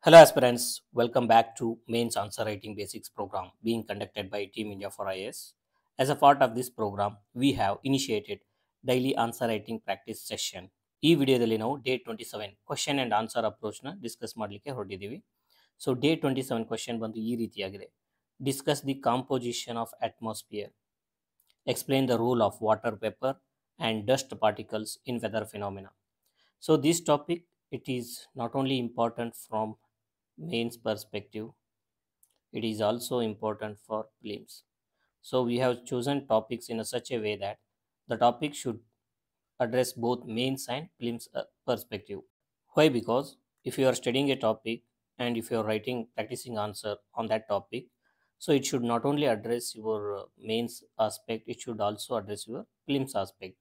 Hello aspirants, welcome back to Mains Answer Writing Basics program being conducted by Team India for IAS. As a part of this program, we have initiated daily answer writing practice session. ಈ ವಿಡಿಯೋದಲ್ಲಿ ನಾವು day 27 question and answer ಅಪ್ರೋಚ್ನ discuss ಮಾಡಲಿಕ್ಕೆ ಹೊರಟಿದ್ದೀವಿ. So day 27 question ಬಂದು ಈ ರೀತಿಯಾಗಿದೆ. Discuss the composition of atmosphere, explain the role of water vapour and dust particles in weather phenomena. So this topic, it is not only important from mains perspective, it is also important for prelims. So we have chosen topics in a such a way that the topic should address both mains and prelims perspective. Why? Because if you are studying a topic and if you are writing practicing answer on that topic, so it should not only address your mains aspect, it should also address your prelims aspect.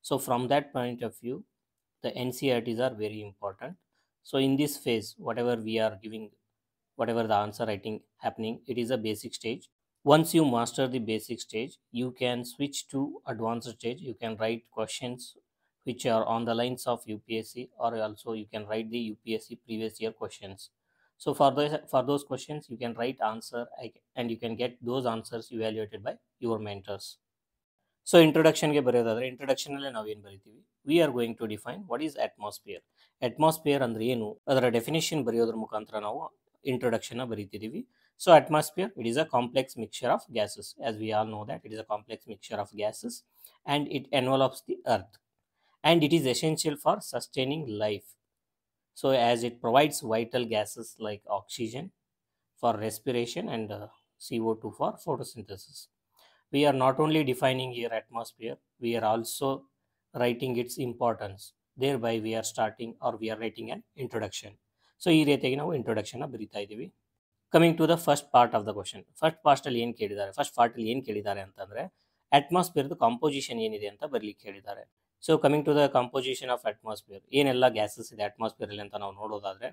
So from that point of view, the NCERTs are very important. So in this phase, whatever we are giving, whatever the answer writing happening, it is a basic stage. Once you master the basic stage, you can switch to advanced stage. You can write questions which are on the lines of UPSC, or also you can write the UPSC previous year questions. So for those questions, you can write answer and you can get those answers evaluated by your mentors. So ಇಂಟ್ರೊಡಕ್ಷನ್ಗೆ ಬರೆಯೋದಾದರೆ ಇಂಟ್ರೊಡಕ್ಷನಲ್ಲಿ ನಾವೇನು ಬರಿತೀವಿ, we are going to define what is atmosphere. Atmosphere ಅಂದರೆ ಏನು, ಅದರ definition ಬರೆಯೋದ್ರ ಮುಖಾಂತರ ನಾವು ಇಂಟ್ರೊಡಕ್ಷನ್ನ ಬರೀತಿದ್ದೀವಿ. So atmosphere, it is a complex mixture of gases, as we all know that it is a complex mixture of gases and it envelops the earth and it is essential for sustaining life. So as it provides vital gases like oxygen for respiration and CO2 for photosynthesis. We are not only defining here atmosphere, we are also writing its importance. Thereby we are starting or we are writing an introduction. So ಈ ರೀತಿಯಾಗಿ ನಾವು introduction ಬರೀತಾ ಇದ್ದೀವಿ. Coming to the first part of the question. First ಪಾರ್ಟಲ್ಲಿ ಏನು ಕೇಳಿದ್ದಾರೆ ಅಂತಂದರೆ ಅಟ್ಮಾಸ್ಫಿಯರ್ದು ಕಾಂಪೋಸಿಷನ್ ಏನಿದೆ ಅಂತ ಬರಲಿಕ್ಕೆ ಹೇಳಿದ್ದಾರೆ. So coming to the composition of atmosphere, ಏನೆಲ್ಲ ಗ್ಯಾಸಸ್ ಇದೆ ಅಟ್ಮಾಸ್ಫಿಯರಲ್ಲಿ ಅಂತ ನಾವು ನೋಡೋದಾದರೆ,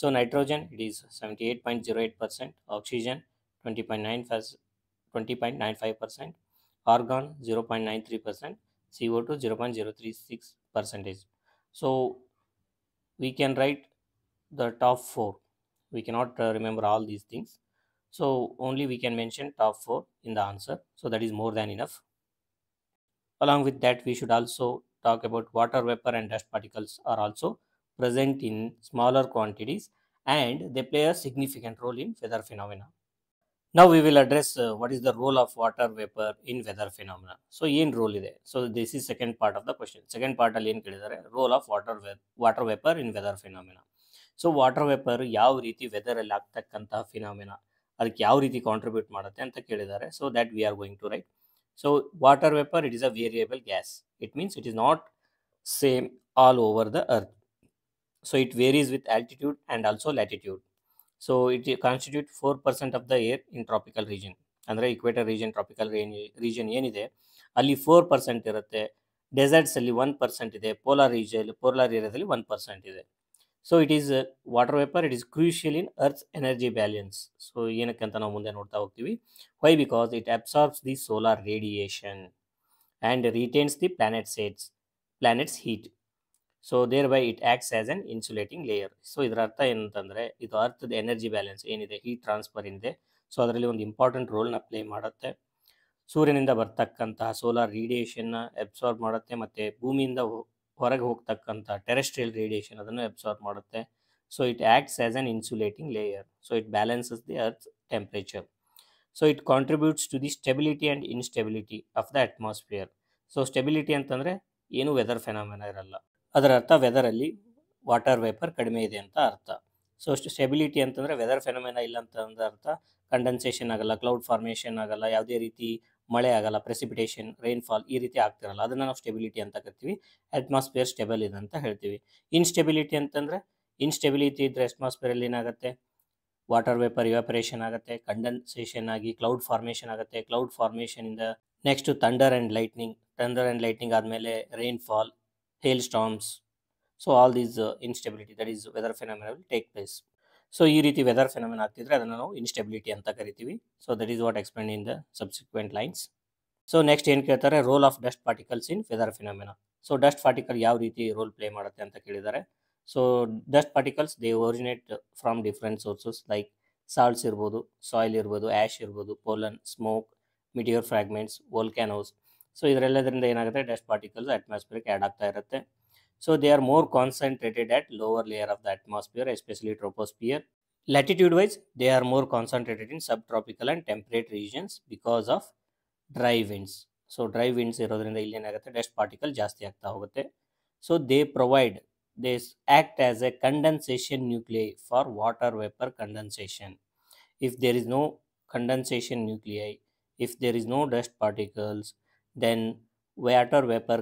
so nitrogen it is 78.08%, oxygen 20.95%, argon 0.93%, CO2 0.036%. So we can write the top 4. We cannot remember all these things. So only we can mention top 4 in the answer. So that is more than enough. Along with that, we should also talk about water vapor and dust particles are also present in smaller quantities and they play a significant role in weather phenomena. Now we will address what is the role of water vapor in weather phenomena. So ಏನು role ಇದೆ, so this is second part of the question. Second ಪಾರ್ಟಲ್ಲಿ ಏನು ಕೇಳಿದ್ದಾರೆ, role of water vapour in weather phenomena. So water vapour ಯಾವ ರೀತಿ ವೆದರಲ್ಲಿ ಆಗ್ತಕ್ಕಂತಹ phenomena, ಅದಕ್ಕೆ ಯಾವ ರೀತಿ ಕಾಂಟ್ರಿಬ್ಯೂಟ್ ಮಾಡುತ್ತೆ ಅಂತ ಕೇಳಿದ್ದಾರೆ. So that we are going to right. So water vapour, it is a variable gas. It means it is not same all over the earth. So it varies with altitude and also latitude. So it constitute 4% of the air in tropical region. ಅಂದರೆ equator region, tropical region ಏನಿದೆ ಅಲ್ಲಿ 4% ಇರುತ್ತೆ. ಡೆಸರ್ಟ್ಸಲ್ಲಿ 1% ಇದೆ. Polar ಏರಿಯಾದಲ್ಲಿ 1% ಇದೆ. So it is water vapour, it is crucial in earth's energy balance. So ಏನಕ್ಕೆ ಅಂತ ನಾವು ಮುಂದೆ ನೋಡ್ತಾ ಹೋಗ್ತೀವಿ. Why? Because it absorbs the solar radiation and retains the planet's heat. So thereby it acts as an insulating layer. So ಇದರ ಅರ್ಥ ಏನಂತಂದರೆ, ಇದು ಅರ್ಥದ ಎನರ್ಜಿ ಬ್ಯಾಲೆನ್ಸ್ ಏನಿದೆ, ಹೀಟ್ ಟ್ರಾನ್ಸ್ಫರ್ ಇದೆ, ಸೊ ಅದರಲ್ಲಿ ಒಂದು ಇಂಪಾರ್ಟೆಂಟ್ ರೋಲ್ನ ಪ್ಲೇ ಮಾಡುತ್ತೆ. ಸೂರ್ಯನಿಂದ ಬರ್ತಕ್ಕಂತಹ ಸೋಲಾರ್ ರೇಡಿಯೇಷನ್ನ ಅಬ್ಸಾರ್ಬ್ ಮಾಡುತ್ತೆ ಮತ್ತು ಭೂಮಿಯಿಂದ ಹೊರಗೆ ಹೋಗ್ತಕ್ಕಂಥ ಟೆರೆಸ್ಟ್ರಿಯಲ್ ರೇಡಿಯೇಷನ್ ಅದನ್ನು ಅಬ್ಸಾರ್ಬ್ ಮಾಡುತ್ತೆ. So it acts as an insulating layer. So it balances the earth temperature. So it contributes to the stability and instability of the atmosphere. So stability ಅಂತಂದರೆ ಏನು weather phenomena ಇರಲ್ಲ, ಅದರ ಅರ್ಥ ವೆದರಲ್ಲಿ water vapour ಕಡಿಮೆ ಇದೆ ಅಂತ ಅರ್ಥ. ಸೊ ಸ್ಟೆಬಿಲಿಟಿ ಅಂತಂದರೆ ವೆದರ್ ಫೆನೋಮೆನಾ ಇಲ್ಲ ಅಂತಂದ್ರೆ ಅರ್ಥ ಕಂಡೆನ್ಸೇಷನ್ ಆಗಲ್ಲ, ಕ್ಲೌಡ್ ಫಾರ್ಮೇಷನ್ ಆಗಲ್ಲ, ಯಾವುದೇ ರೀತಿ ಮಳೆ ಆಗಲ್ಲ, ಪ್ರೆಸಿಪಿಟೇಷನ್, ರೈನ್ಫಾಲ್ ಈ ರೀತಿ ಆಗ್ತಿರಲ್ಲ, ಅದನ್ನು ನಾವು ಸ್ಟೆಬಿಲಿಟಿ ಅಂತ ಕರಿತೀವಿ. ಅಟ್ಮಾಸ್ಫಿಯರ್ ಸ್ಟೆಬಲ್ ಇದೆ ಅಂತ ಹೇಳ್ತೀವಿ. ಇನ್ಸ್ಟೆಬಿಲಿಟಿ ಅಂತಂದರೆ, ಇನ್ಸ್ಟೆಬಿಲಿಟಿ ಇದ್ದರೆ ಅಟ್ಮಾಸ್ಫಿಯರಲ್ಲಿ ಏನಾಗುತ್ತೆ, ವಾಟರ್ ವೇಪರ್ ಇವಾಪರೇಷನ್ ಆಗುತ್ತೆ, ಕಂಡೆನ್ಸೇಷನ್ ಆಗಿ ಕ್ಲೌಡ್ ಫಾರ್ಮೇಷನ್ ಆಗುತ್ತೆ. ಕ್ಲೌಡ್ ಫಾರ್ಮೇಷನಿಂದ ನೆಕ್ಸ್ಟ್ ಥಂಡರ್ ಆ್ಯಂಡ್ ಲೈಟ್ನಿಂಗ್ ಆದಮೇಲೆ rainfall, hailstorms. So all these instability, that is weather phenomena will take place. So ಈ ರೀತಿ ವೆದರ್ ಫೆನೋಮೆನಾ ಆಗ್ತಿದ್ರೆ ಅದನ್ನು ನಾವು ಇನ್ಸ್ಟೆಬಿಲಿಟಿ ಅಂತ ಕರಿತೀವಿ. So that is what explain in the subsequent lines. So next ಏನು ಕೇಳ್ತಾರೆ, role of dust particles in weather phenomena. So dust particle ಯಾವ ರೀತಿ ರೋಲ್ ಪ್ಲೇ ಮಾಡುತ್ತೆ ಅಂತ ಕೇಳಿದ್ದಾರೆ. So dust particles they originate from different sources like salts ಇರ್ಬೋದು, soil ಇರ್ಬೋದು, ash ಇರ್ಬೋದು, pollen, smoke, meteor fragments, volcanoes. So ಇದರೆಲ್ಲದರಿಂದ ಏನಾಗುತ್ತೆ, ಡಸ್ಟ್ ಪಾರ್ಟಿಕಲ್ಸ್ ಅಟ್ಮಾಸ್ಫಿಯರ್ಗೆ ಆ್ಯಡ್ ಆಗ್ತಾ ಇರುತ್ತೆ. So they are more concentrated at lower layer of the atmosphere, especially troposphere. Latitude wise, they are more concentrated in subtropical and temperate regions because of dry winds. So dry winds ಇರೋದ್ರಿಂದ ಇಲ್ಲಿ ಏನಾಗುತ್ತೆ, dust particle ಜಾಸ್ತಿ ಆಗ್ತಾ ಹೋಗುತ್ತೆ. So they provide this act as a condensation nuclei for water vapor condensation. If there is no condensation nuclei, if there is no dust particles, then water vapor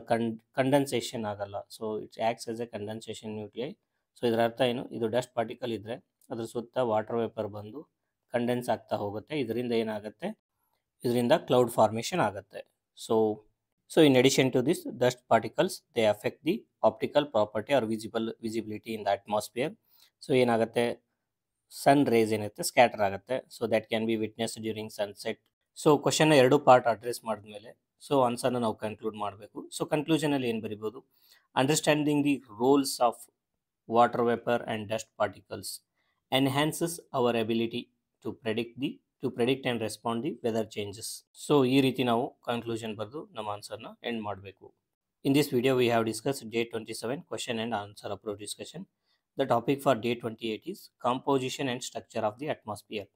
condensation ಆಗಲ್ಲ. So it acts as A condensation nuclei. So ಇದರ ಅರ್ಥ ಏನು, ಇದು dust particle ಇದ್ದರೆ ಅದ್ರ ಸುತ್ತ water vapour ಬಂದು condense ಆಗ್ತಾ ಹೋಗುತ್ತೆ. ಇದರಿಂದ ಏನಾಗುತ್ತೆ, ಇದರಿಂದ ಕ್ಲೌಡ್ ಫಾರ್ಮೇಷನ್ ಆಗುತ್ತೆ. So in addition to this, dust particles, they affect the optical property or visibility in the atmosphere. So ಏನಾಗುತ್ತೆ, ಸನ್ ರೇಸ್ ಏನಿರುತ್ತೆ ಸ್ಕ್ಯಾಟರ್ ಆಗುತ್ತೆ. So that can be witness during sunset. So ಕ್ವಶನ್ನ 2 part address ಮಾಡಿದ್ಮೇಲೆ so ಆನ್ಸರ್ನ ನಾವು conclude ಮಾಡಬೇಕು. So ಕನ್ಕ್ಲೂಷನಲ್ಲಿ ಏನು ಬರಿಬೋದು, understanding the roles of water vapour and dust particles enhances our ability to predict and respond the weather changes. So ಈ ರೀತಿ ನಾವು ಕನ್ಕ್ಲೂಷನ್ ಬರೆದು ನಮ್ಮ ಆನ್ಸರ್ನ ಎಂಡ್ ಮಾಡಬೇಕು. In this video, we have discussed day 27 question and answer approach discussion. The topic for day 28 is composition and structure of the atmosphere.